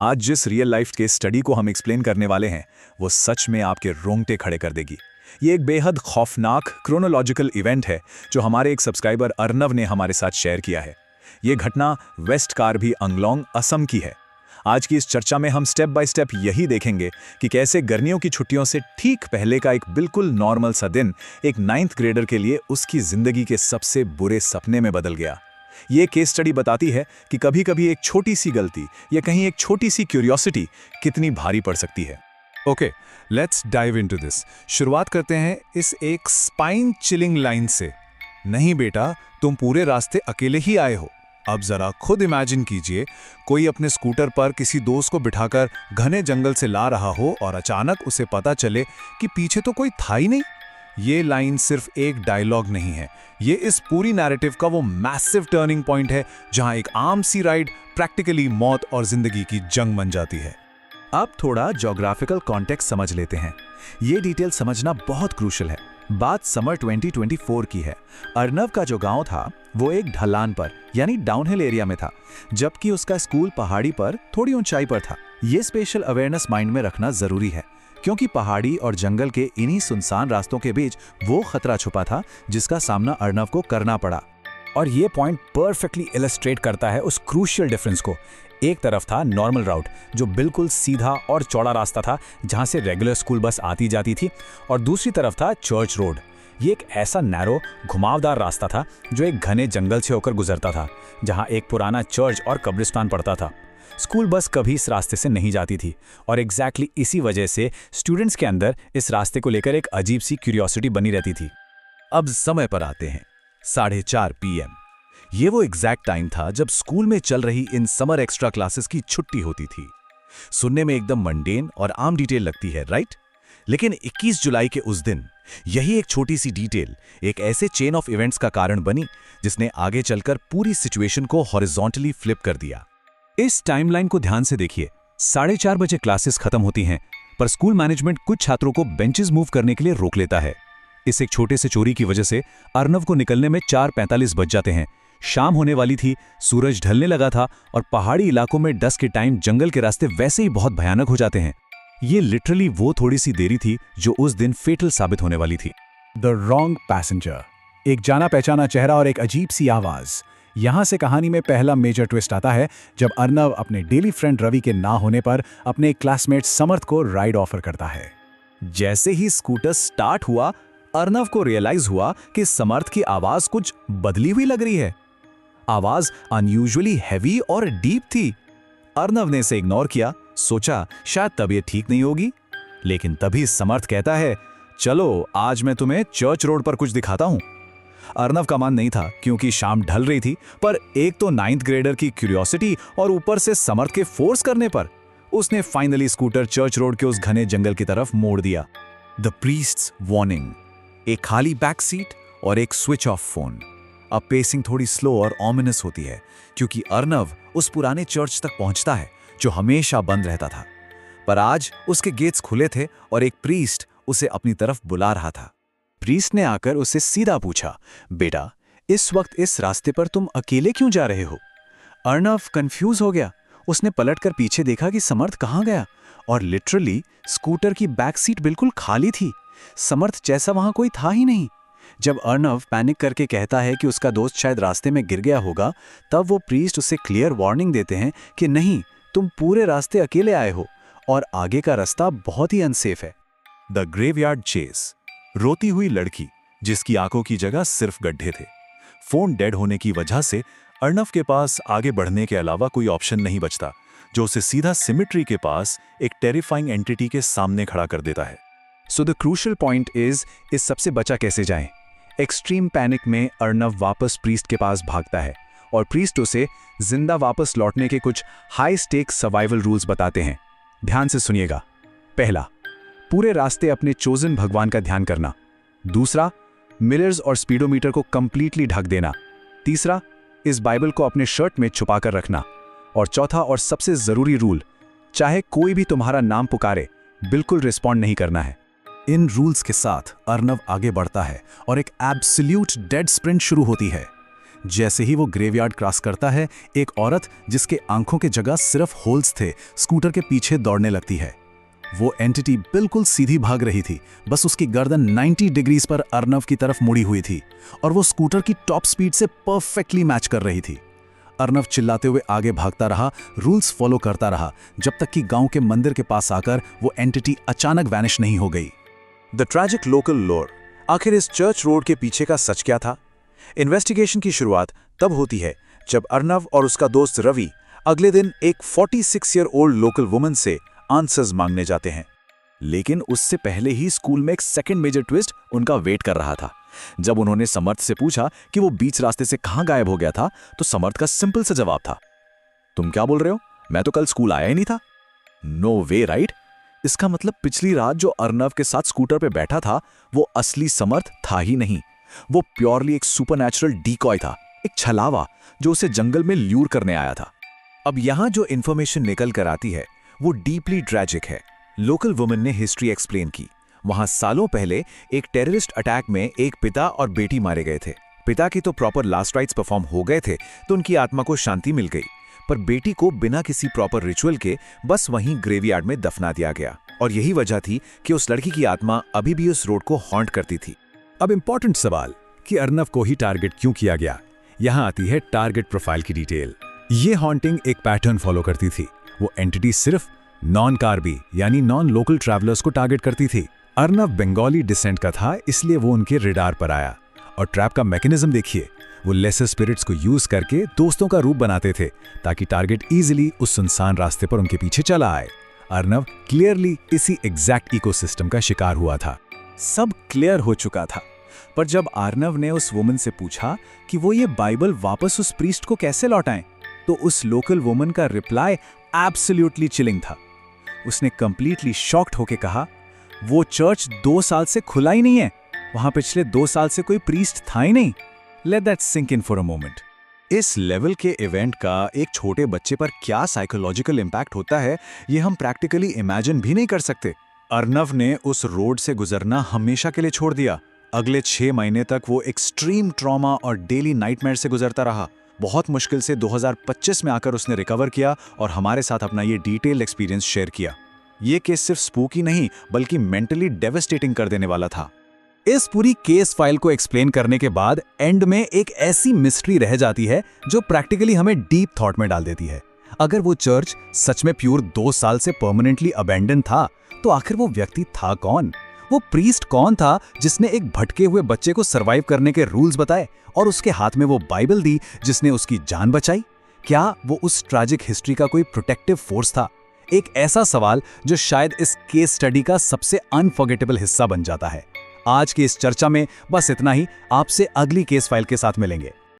आज जिस real life के स्टडी को हम एक्सप्लेन करने वाले हैं वो सच में आपके रोंगटे खड़े कर देगी। ये एक बेहद खौफनाक क्रोनोलॉजिकल इवेंट है जो हमारे एक सब्सक्राइबर अर्नव ने हमारे साथ शेयर किया है। ये घटना वेस्ट कार्बी अंगलोंग, असम की है। आज की इस चर्चा में हम स्टेप बाय स्टेप यही देखेंगे कि कैसे गर्मियों की छुट्टियों से ठीक पहले का एक बिल्कुल नॉर्मल सा दिन एक 9th ग्रेडर के लिए उसकी जिंदगी के सबसे बुरे सपने में बदल गया। ये केस स्टडी बताती है कि कभी कभी एक छोटी सी गलती या कहीं एक छोटी सी क्यूरियोसिटी कितनी भारी पड़ सकती है। Okay, let's dive into this. शुरुआत करते हैं इस एक स्पाइन चिलिंग लाइन से। नहीं बेटा, तुम पूरे रास्ते अकेले ही आए हो। अब जरा खुद इमेजिन कीजिए, कोई अपने स्कूटर पर किसी दोस्त को बिठाकर घने जंगल से ला रहा हो और अचानक उसे पता चले कि पीछे तो कोई था ही नहीं। ये लाइन सिर्फ एक डायलॉग नहीं है, ये इस पूरी नैरेटिव का वो मैसिव टर्निंग पॉइंट है जहां एक आम सी राइड प्रैक्टिकली मौत और जिंदगी की जंग बन जाती है। अब थोड़ा ज्योग्राफिकल कॉन्टेक्स्ट समझ लेते हैं। ये डिटेल समझना बहुत क्रूशल है। बात समर 2024 की है। अर्नव का जो गांव था वो एक ढलान पर यानी डाउनहिल एरिया में था, जबकि उसका स्कूल पहाड़ी पर थोड़ी ऊंचाई पर था। ये स्पेशल अवेयरनेस माइंड में रखना जरूरी है क्योंकि पहाड़ी और जंगल के इन्हीं सुनसान रास्तों के बीच वो खतरा छुपा था जिसका सामना अर्नव को करना पड़ा। और ये पॉइंट परफेक्टली इलस्ट्रेट करता है उस क्रूशियल डिफरेंस को। एक तरफ था नॉर्मल राउट जो बिल्कुल सीधा और चौड़ा रास्ता था जहां से रेगुलर स्कूल बस आती जाती थी, और दूसरी तरफ था चर्च रोड। ये एक ऐसा नैरो घुमावदार रास्ता था जो एक घने जंगल से होकर गुजरता था जहां एक पुराना चर्च और कब्रिस्तान पड़ता था। स्कूल बस कभी इस रास्ते से नहीं जाती थी और एग्जैक्टली इसी वजह से स्टूडेंट्स के अंदर इस रास्ते को लेकर एक अजीब सी क्यूरियोसिटी बनी रहती थी। अब समय पर आते हैं 4:30 PM। ये वो एग्जैक्ट टाइम था जब स्कूल में चल रही इन समर एक्स्ट्रा क्लासेस की छुट्टी होती थी। सुनने में एकदम मंडेन और आम डिटेल लगती है, राइट? लेकिन 21 जुलाई के उस दिन यही एक छोटी सी डिटेल एक ऐसे चेन ऑफ इवेंट्स का कारण बनी जिसने आगे चलकर पूरी सिचुएशन को हॉरिजॉन्टली फ्लिप कर दिया। इस टाइमलाइन को ध्यान से देखिए। 4:30 बजे क्लासेस खत्म होती हैं, पर स्कूल मैनेजमेंट कुछ छात्रों को बेंचेस मूव करने के लिए रोक लेता है। इस एक छोटे से चोरी की वजह से अर्नव को निकलने में 4:45 बज जाते हैं। शाम होने वाली थी, सूरज ढलने लगा था और पहाड़ी इलाकों में डस्क के टाइम जंगल के रास्ते वैसे ही बहुत भयानक हो जाते हैं। ये लिटरली वो थोड़ी सी देरी थी जो उस दिन फेटल साबित होने वाली थी। The wrong passenger. एक जाना पहचाना चेहरा और एक अजीब सी आवाज। यहां से कहानी में पहला मेजर ट्विस्ट आता है जब अर्नव अपने डेली फ्रेंड रवि के ना होने पर अपने क्लासमेट समर्थ को राइड ऑफर करता है। जैसे ही स्कूटर स्टार्ट हुआ, अर्नव को रियलाइज हुआ कि समर्थ की आवाज कुछ बदली हुई लग रही है। आवाज अनयूजुअली हैवी और डीप थी। अर्नव ने इसे इग्नोर किया, सोचा शायद तबीयत ठीक नहीं होगी। लेकिन तभी समर्थ कहता है, चलो आज मैं तुम्हें चर्च रोड पर कुछ दिखाता हूं। अर्नव का मन नहीं था क्योंकि शाम ढल रही थी, पर एक तो 9th ग्रेडर की क्यूरियोसिटी और ऊपर से समर्थ के फोर्स करने पर उसने फाइनली स्कूटर चर्च रोड के उस घने जंगल की तरफ मोड़ दिया। The priests warning. एक खाली बैक सीट और एक स्विच ऑफ फोन। अब पेसिंग थोड़ी स्लो और ऑमिनस होती है क्योंकि अर्नव उस पुराने चर्च तक पहुंचता है जो हमेशा बंद रहता था, पर आज उसके गेट्स खुले थे और एक प्रीस्ट उसे अपनी तरफ बुला रहा था। प्रीस्ट ने आकर उससे सीधा पूछा, बेटा इस वक्त इस रास्ते पर तुम अकेले क्यों जा रहे हो? अर्नव कंफ्यूज हो गया। उसने पलटकर पीछे देखा कि समर्थ कहाँ गया, और लिटरली स्कूटर की बैक सीट बिल्कुल खाली थी। समर्थ जैसा वहां कोई था ही नहीं। जब अर्नव पैनिक करके कहता है कि उसका दोस्त शायद रास्ते में गिर गया होगा, तब वो प्रीस्ट उसे क्लियर वार्निंग देते हैं कि नहीं, तुम पूरे रास्ते अकेले आए हो और आगे का रास्ता बहुत ही अनसेफ है। The graveyard chase. रोती हुई लड़की जिसकी आंखों की जगह सिर्फ गड्ढे थे। फोन डेड होने की वजह से अर्नव के पास आगे बढ़ने के अलावा कोई ऑप्शन नहीं बचता, जो उसे सीधा सिमेट्री के पास एक टेरिफाइंग एंटिटी के सामने खड़ा कर देता है। So the crucial point is, इस सबसे बचा कैसे जाएं? एक्सट्रीम पैनिक में अर्नव वापस प्रीस्ट के पास भागता है और प्रीस्ट उसे जिंदा वापस लौटने के कुछ हाई स्टेक्स सर्वाइवल रूल्स बताते हैं। ध्यान से सुनिएगा। पहला, पूरे रास्ते अपने चोजन भगवान का ध्यान करना। दूसरा, मिरर्स और स्पीडोमीटर को कंप्लीटली ढक देना। तीसरा, इस बाइबल को अपने शर्ट में छुपा कर रखना। और चौथा और सबसे जरूरी रूल, चाहे कोई भी तुम्हारा नाम पुकारे, बिल्कुल रिस्पॉन्ड नहीं करना है। इन रूल्स के साथ अर्नव आगे बढ़ता है और एक एब्सोल्यूट डेड स्प्रिंट शुरू होती है। जैसे ही वो ग्रेवयार्ड क्रॉस करता है, एक औरत जिसके आंखों के जगह सिर्फ होल्स थे, स्कूटर के पीछे दौड़ने लगती है। वो एंटिटी बिल्कुल सीधी भाग रही थी, बस उसकी गर्दन 90 डिग्रीज पर अर्नव की तरफ मुड़ी हुई थी और वो स्कूटर की टॉप स्पीड से परफेक्टली मैच कर रही थी। अर्नव चिल्लाते हुए आगे भागता रहा, रूल्स फॉलो करता रहा, जब तक कि गांव के मंदिर के पास आकर वो एंटिटी अचानक वैनिश नहीं हो गई। द ट्रैजिक लोकल लोर। आखिर इस चर्च रोड के पीछे का सच क्या था? इन्वेस्टिगेशन की शुरुआत तब होती है जब अर्नव और उसका दोस्त रवि अगले दिन एक 46 ईयर ओल्ड लोकल वुमन से आंसर्स मांगने जाते हैं। लेकिन उससे पहले ही स्कूल में एक सेकंड मेजर ट्विस्ट उनका वेट कर रहा था। जब उन्होंने समर्थ से पूछा कि वो बीच रास्ते से कहां गायब हो गया था, तो समर्थ का सिंपल सा जवाब था, तुम क्या बोल रहे हो? मैं तो कल स्कूल आया ही नहीं था। नो वे, राइट? इसका मतलब पिछली रात जो अर्नव के साथ स्कूटर पे बैठा था, वो असली समर्थ था ही नहीं। वो प्योरली एक सुपरनैचुरल डीकॉय था, एक छलावा जो उसे जंगल में ल्यूर करने आया था। अब यहां जो इंफॉर्मेशन निकल कर आती है वो डीपली ट्रैजिक है। लोकल वुमन ने हिस्ट्री एक्सप्लेन की। वहां सालों पहले एक टेररिस्ट अटैक में एक पिता और बेटी मारे गए थे। पिता की तो प्रॉपर लास्ट राइट्स परफॉर्म हो गए थे, तो उनकी आत्मा को शांति मिल गई, पर बेटी को बिना किसी प्रॉपर रिचुअल के बस वहीं ग्रेवयार्ड में दफना दिया गया। और यही वजह थी कि उस लड़की की आत्मा अभी भी उस रोड को हॉन्ट करती थी। अब इंपॉर्टेंट सवाल कि अर्नव को ही टारगेट क्यों किया गया। यहां आती है टारगेट प्रोफाइल की डिटेल। ये हॉन्टिंग एक पैटर्न फॉलो करती थी। वो एंटिटी सिर्फ नॉन कार्बी यानी नॉन लोकल ट्रैवलर्स को टारगेट करती थी। अर्नव बंगाली डिसेंट का था, इसलिए वो उनके रेडार पर आया। और ट्रैप का मैकेनिज्म देखिए, वो लेसर स्पिरिट्स को यूज करके दोस्तों का रूप बनाते थे ताकि टारगेट इजीली उस सुनसान रास्ते पर उनके पीछे चला आए। अर्नव क्लियरली इसी एग्जैक्ट इकोसिस्टम का शिकार हुआ था। सब क्लियर हो चुका था, पर जब अर्नव ने उस वुमन से पूछा कि वो ये बाइबल वापस उस प्रीस्ट को कैसे लौटाएं, तो उस लोकल वुमन का रिप्लाई एब्सोल्युटली चिलिंग था। उसने कंप्लीटली शॉक्ड होकर कहा, वो चर्च 2 साल से खुला ही नहीं है, वहां पिछले 2 साल से कोई प्रीस्ट था ही नहीं। Let that sink in for a moment. इस लेवल के इवेंट का एक छोटे बच्चे पर क्या साइकोलॉजिकल इंपैक्ट होता है, ये हम प्रैक्टिकली इमेजिन भी नहीं कर सकते। अर्नव ने उस रोड से गुजरना हमेशा के लिए छोड़ दिया। अगले 6 महीने तक वो एक्सट्रीम ट्रॉमा और डेली नाइटमेयर से गुजरता रहा। बहुत मुश्किल से 2025 में आकर उसने रिकवर किया और हमारे साथ अपना ये डिटेल्ड एक्सपीरियंस शेयर किया। ये केस सिर्फ स्पूकी नहीं बल्कि मेंटली डेवास्टेटिंग कर देने वाला था। इस पूरी केस फाइल को एक्सप्लेन करने के बाद एंड में एक ऐसी मिस्ट्री रह जाती है जो प्रैक्टिकली हमें डीप थॉट में डाल देती है। अगर वो चर्च सच में प्योर 2 साल से परमानेंटली अबैंडन था, तो आखिर वो व्यक्ति था कौन? वो प्रीस्ट कौन था जिसने एक भटके हुए बच्चे को सरवाइव करने के रूल्स बताए और उसके हाथ में वो बाइबल दी जिसने उसकी जान बचाई? क्या वो उस ट्रैजिक हिस्ट्री का कोई प्रोटेक्टिव फोर्स था? एक ऐसा सवाल जो शायद इस केस स्टडी का सबसे अनफॉरगेटेबल हिस्सा बन जाता है। आज की इस चर्चा में बस इतना ही। आपसे अगली केस फाइल के साथ मिलेंगे।